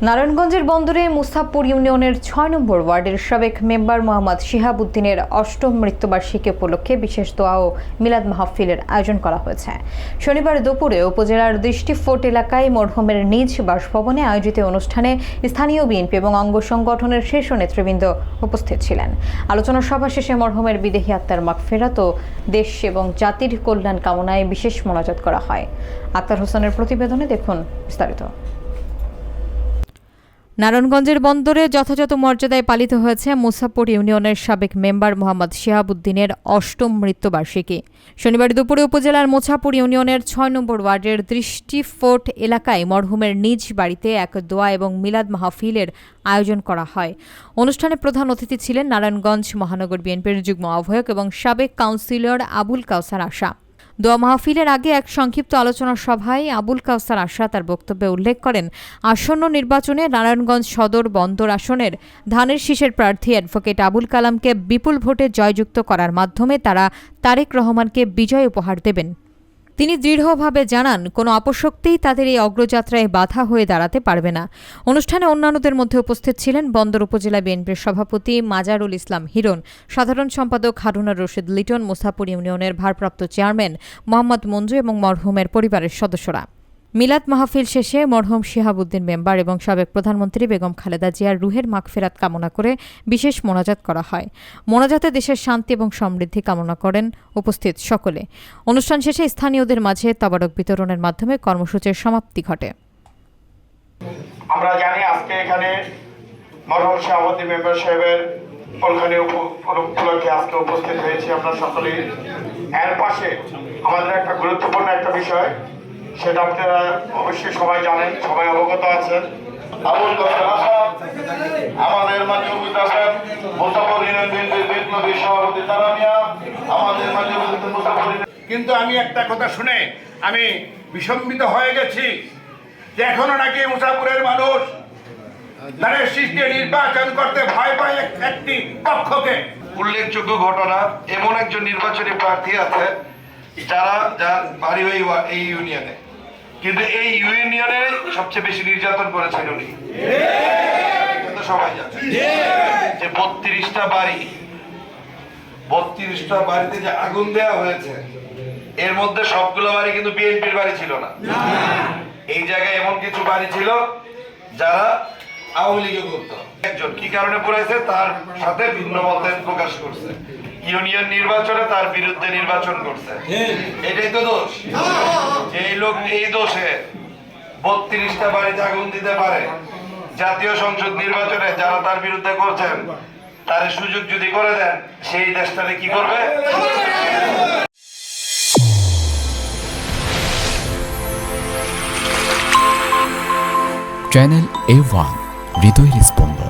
নারায়ণগঞ্জের বন্দরে মুস্তাফপুর ইউনিয়নের ৬ নম্বর ওয়ার্ডের সাবেক মেম্বার মোহাম্মদ শিহাব উদ্দিনের অষ্টম মৃত্যুবার্ষিকী উপলক্ষে বিশেষ দোয়া ও মিলাদ মাহফিলের আয়োজন করা হয়েছে। শনিবার দুপুরে উপজেলার দৃষ্টি ফোর্ট এলাকায় মরহুমের নিজ বাসভবনে আয়োজিত অনুষ্ঠানে স্থানীয় বিএনপি এবং অঙ্গ সংগঠনের শীর্ষ নেতৃবৃন্দ উপস্থিত ছিলেন। আলোচনা সভা শেষে মরহুমের বিদেহী আত্মার মাগফিরাত ও দেশ এবং জাতির কল্যাণ কামনায় বিশেষ মোনাজাত করা হয়। আক্তার হোসেনের প্রতিবেদনে দেখুন বিস্তারিত। নারায়ণগঞ্জের বন্দরে যথাযথ মর্যাদায় পালিত হয়েছে মুস্তাফপুর ইউনিয়নের সাবেক মেম্বার মোহাম্মদ শিহাব উদ্দিনের অষ্টম মৃত্যুবার্ষিকী। শনিবার দুপুরে উপজেলার মুস্তাফপুর ইউনিয়নের ৬ নম্বর ওয়ার্ডের দৃষ্টি ফোর্ট এলাকায় মরহুমের নিজ বাড়িতে এক দোয়া এবং মিলাদ মাহফিলের আয়োজন করা হয়। অনুষ্ঠানে প্রধান অতিথি ছিলেন নারায়ণগঞ্জ মহানগর বিএনপির যুগ্ম আহ্বায়ক এবং সাবেক কাউন্সিলর আবুল কাউসার আশা। দোয়া মাহফিলের আগে এক সংক্ষিপ্ত আলোচনা সভায় আবুল কাউসার আশা তার বক্তব্যে উল্লেখ করেন, আসন্ন নির্বাচনে নারায়ণগঞ্জ সদর বন্দর আসনের ধানের শীষের প্রার্থী অ্যাডভোকেট আবুল কালামকে বিপুল ভোটে জয়যুক্ত করার মাধ্যমে তারা তারেক রহমানকে বিজয় উপহার দেবেন। তিনি দৃঢ়ভাবে জানান, কোনো অপশক্তিই তাদের এই অগ্রযাত্রায় বাধা হয়ে দাঁড়াতে পারবে না। অনুষ্ঠানে অন্যান্যদের মধ্যে উপস্থিত ছিলেন বন্দর উপজেলা বিএনপির সভাপতি মাজারুল ইসলাম হিরণ, সাধারণ সম্পাদক হারুনার রশিদ লিটন, মুস্তাফপুর ইউনিয়নের ভারপ্রাপ্ত চেয়ারম্যান মোহাম্মদ মঞ্জু এবং মরহুমের পরিবারের সদস্যরা। মিলাদ মাহফিল শেষে মরহুম শিহাব উদ্দিন মেম্বার এবং সাবেক প্রধানমন্ত্রী বেগম খালেদা জিয়ার রুহের মাগফিরাত কামনা করে বিশেষ মোনাজাত করা হয়। মোনাজাতে দেশের শান্তি এবং সমৃদ্ধি কামনা করেন উপস্থিত সকলে। অনুষ্ঠান শেষে স্থানীয়দের মাঝে তাবারক বিতরণের মাধ্যমে কর্মসূচির সমাপ্তি ঘটে। আমরা জানি আজকে এখানে মরহুম শিহাব উদ্দিন মেম্বার সাহেবের কল্যাণী উপলক্ষে আজকে উপস্থিত হয়েছি আমরা সকলেই। এর পাশে আমাদের একটা গুরুত্বপূর্ণ একটা বিষয়, সেটা আপনারা অবশ্যই সবাই জানেন, সবাই অবগত আছেন। আবুল কালাম আশা আমাদের মাঝে উপস্থিত আছেন। মুস্তাফপুর ইউনিয়ন বিএনপির বিপ্লবী সভাপতি তারা মিয়া আমাদের মাঝে উপস্থিত। কিন্তু আমি একটা কথা শুনে আমি বিসম্বিত হয়ে গেছি যে এখনো নাকি মুস্তাফপুরের মানুষ ধানের শীষে নির্বাচন করতে ভয় পায় একটি পক্ষকে। উল্লেখযোগ্য ঘটনা, এমন একজন নির্বাচনী প্রার্থী আছে যার বাড়ি এই ইউনিয়নে, কিন্তু এই ইউনিয়নে সবচেয়ে বেশি নির্যাতন করেছেন উনি। সবাই জানে যে 32টা বাড়িতে যে আগুন দেওয়া হয়েছে, এর মধ্যে সবগুলো বাড়ি কিন্তু বিএনপির বাড়ি ছিল না। এই জায়গায় এমন কিছু বাড়ি ছিল যারা আওয়ামী লীগে করত। একজন কি কারণে পড়েছে তার সাথে ভিন্ন মতামত প্রকাশ করছে, ইউনিয়ন নির্বাচনে তার বিরুদ্ধে নির্বাচন করছে। এটাই তো দোষ, যে এই লোক এই দোষে 32টা বাড়িতে আগুন দিতে পারে। জাতীয় সংসদ নির্বাচনে যারা তার বিরুদ্ধে করছেন তার সুযোগ যদি করে দেন, সেই দেশটারে কি করবে? চ্যানেল A1 হৃদয়ের স্পন্দন।